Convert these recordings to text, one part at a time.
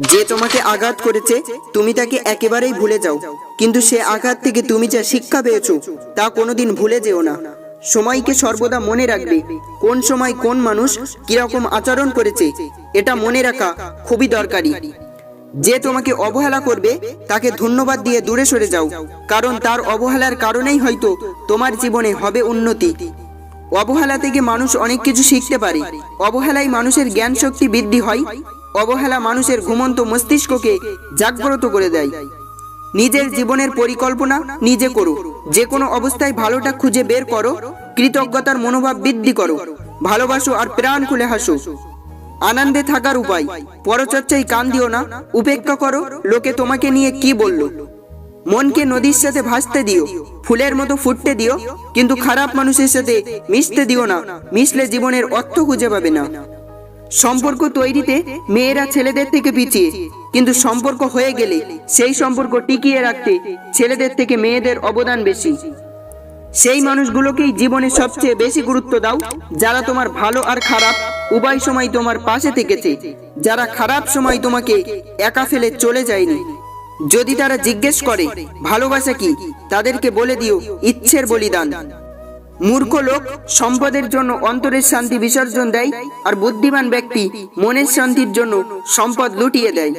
যে তোমাকে আঘাত করেছে তুমি তাকে একেবারেই ভুলে যাও, কিন্তু সে আঘাত থেকে তুমি যা শিক্ষা পেয়েছো তা কোনোদিন ভুলে যেও না। সময়কে সর্বদা মনে রাখবে, কোন সময় কোন মানুষ কিরকম আচরণ করেছে এটা মনে রাখা খুবই দরকারি। যে তোমাকে অবহেলা করবে তাকে ধন্যবাদ দিয়ে দূরে সরে যাও, কারণ তার অবহেলার কারণেই হয়তো তোমার জীবনে হবে উন্নতি। অবহেলা থেকে মানুষ অনেক কিছু শিখতে পারে। অবহেলায় মানুষের জ্ঞান শক্তি বৃদ্ধি হয়। অবহেলা মানুষের ঘুমন্ত মস্তিষ্ককে জাগ্রত করে দেয়। নিজের জীবনের পরিকল্পনা নিজে করো, যে কোনো অবস্থায় ভালোটা খুঁজে বের করো, কৃতজ্ঞতার মনোভাব বৃদ্ধি করো, ভালোবাসো আর প্রাণ খুলে হাসো। আনন্দে থাকার উপায়, পরচর্চায় কান দিও না, উপেক্ষা করো লোকে তোমাকে নিয়ে কি বলল। মনকে নদীর সাথে ভাসতে দিও, ফুলের মতো ফুটতে দিও, কিন্তু খারাপ মানুষের সাথে মিশতে দিও না, মিশলে জীবনের অর্থ খুঁজে পাবে না। সম্পর্ক তৈরিতে মেয়েরা ছেলেদের থেকে পিছিয়ে, কিন্তু সম্পর্ক হয়ে গেলে সেই সম্পর্ক টিকিয়ে রাখতে ছেলেদের থেকে মেয়েদের অবদান বেশি। সেই মানুষগুলোকেই জীবনে সবচেয়ে বেশি গুরুত্ব দাও যারা তোমার ভালো আর খারাপ উভয় সময় তোমার পাশে থেকেছে, যারা খারাপ সময় তোমাকে একা ফেলে চলে যায়নি। যদি তারা জিজ্ঞেস করে ভালোবাসা কি, তাদেরকে বলে দিও ইচ্ছের বলিদান। মূর্খ লোক সম্পদের জন্য অন্তরের শান্তি বিসর্জন দেয়, আর বুদ্ধিমান ব্যক্তি মনের শান্তির জন্য সম্পদ লুটিয়ে দেয়।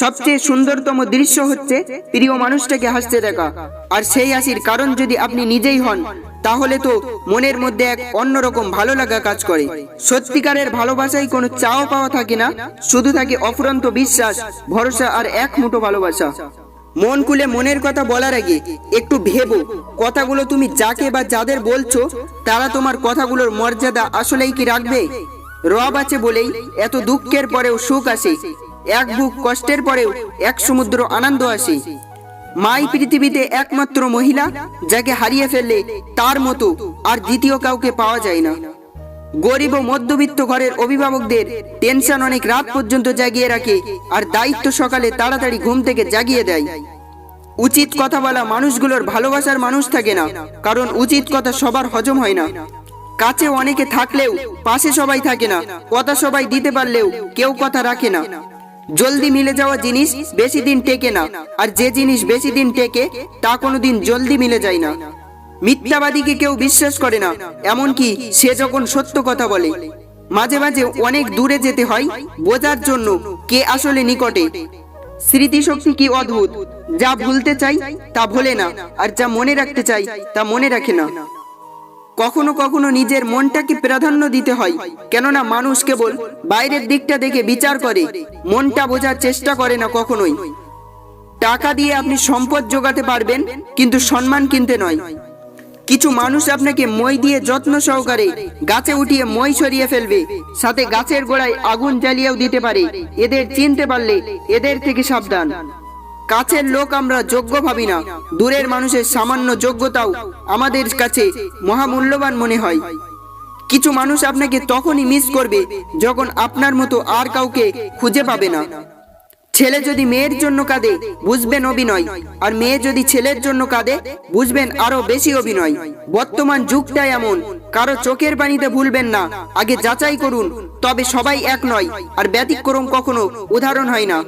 সবচেয়ে সুন্দরতম দৃশ্য হচ্ছে প্রিয় মানুষটাকে হাসতে দেখা, আর সেই হাসির কারণ যদি আপনি নিজেই হন, তাহলে তো মনের মধ্যে এক অন্যরকম ভালো লাগা কাজ করে। সত্যিকারের ভালোবাসায় কোনো চাওয়া পাওয়া থাকে না, শুধু থাকে অফুরন্ত বিশ্বাস, ভরসা আর এক মুঠো ভালোবাসা। মন খুলে মনের কথা বলার আগে একটু ভেবো, কথাগুলো তুমি যাকে বা যাদের বলছো তারা তোমার কথাগুলোর মর্যাদা আসলেই কি রাখবে। রব আছে বলেই এত দুঃখের পরেও সুখ আসে, এক বুক কষ্টের পরেও এক সমুদ্র আনন্দ আসে। মাই পৃথিবীতে একমাত্র মহিলা যাকে হারিয়ে ফেললে তার মতো আর দ্বিতীয় কাউকে পাওয়া যায় না। গরিব ও মধ্যবিত্ত ঘরের অভিভাবকদের টেনশন অনেক রাত পর্যন্ত জাগিয়ে রাখে, আর দায়িত্ব সকালে তাড়াতাড়ি ঘুম থেকে জাগিয়ে দেয়। উচিত কথা বলা মানুষগুলোর ভালোবাসার মানুষ থাকে না, কারণ উচিত কথা সবার হজম হয় না। কাছে অনেকে থাকলেও পাশে সবাই থাকে না, কথা সবাই দিতে পারলেও কেউ কথা রাখে না। জলদি মিলে যাওয়া জিনিস বেশি দিন টেকে না, আর যে জিনিস বেশি দিন টেকে তা কোনোদিন জলদি মিলে যায় না। মিথ্যাবাদীকে কেউ বিশ্বাস করে না, এমনকি সে যখন সত্য কথা বলে। মাঝে মাঝে অনেক দূরে যেতে হয় বোঝার জন্য কে আসলে নিকটে। স্মৃতিশক্তি কি অদ্ভুত, যা ভুলতে চাই তা ভোলে না, আর যা মনে রাখতে চাই তা মনে রাখে না। কখনো কখনো নিজের মনটাকে প্রাধান্য দিতে হয়, কেননা মানুষ কেবল বাইরের দিকটা দেখে বিচার করে, মনটা বোঝার চেষ্টা করে না কখনোই। টাকা দিয়ে আপনি সম্পদ জোগাতে পারবেন, কিন্তু সম্মান কিনতে নয়। কিছু মানুষ আপনাকে মই দিয়ে যত্ন সহকারে গাছে উঠিয়ে মই সরিয়ে ফেলবে, সাথে গাছের গোড়ায় আগুন জ্বালিয়েও দিতে পারে। এদের চিনতে পারলে এদের থেকে সাবধান। কাছের লোক আমরা যোগ্য ভাবি না, দূরের মানুষের সামান্য যোগ্যতাও আমাদের কাছে মহামূল্যবান মনে হয়। কিছু মানুষ আপনাকে তখনই মিস করবে যখন আপনার মতো আর কাউকে খুঁজে পাবে না। ছেলে যদি মেয়ের জন্য কাঁদে বুঝবেন অভিনয়, আর মেয়ে যদি ছেলের জন্য কাঁদে বুঝবেন আরো বেশি অভিনয়। বর্তমান যুগটা এমন, কারো চোখের পানিতে ভুলবেন না, আগে যাচাই করুন, তবে সবাই এক নয়, আর ব্যতিক্রম কখনো উদাহরণ হয় না।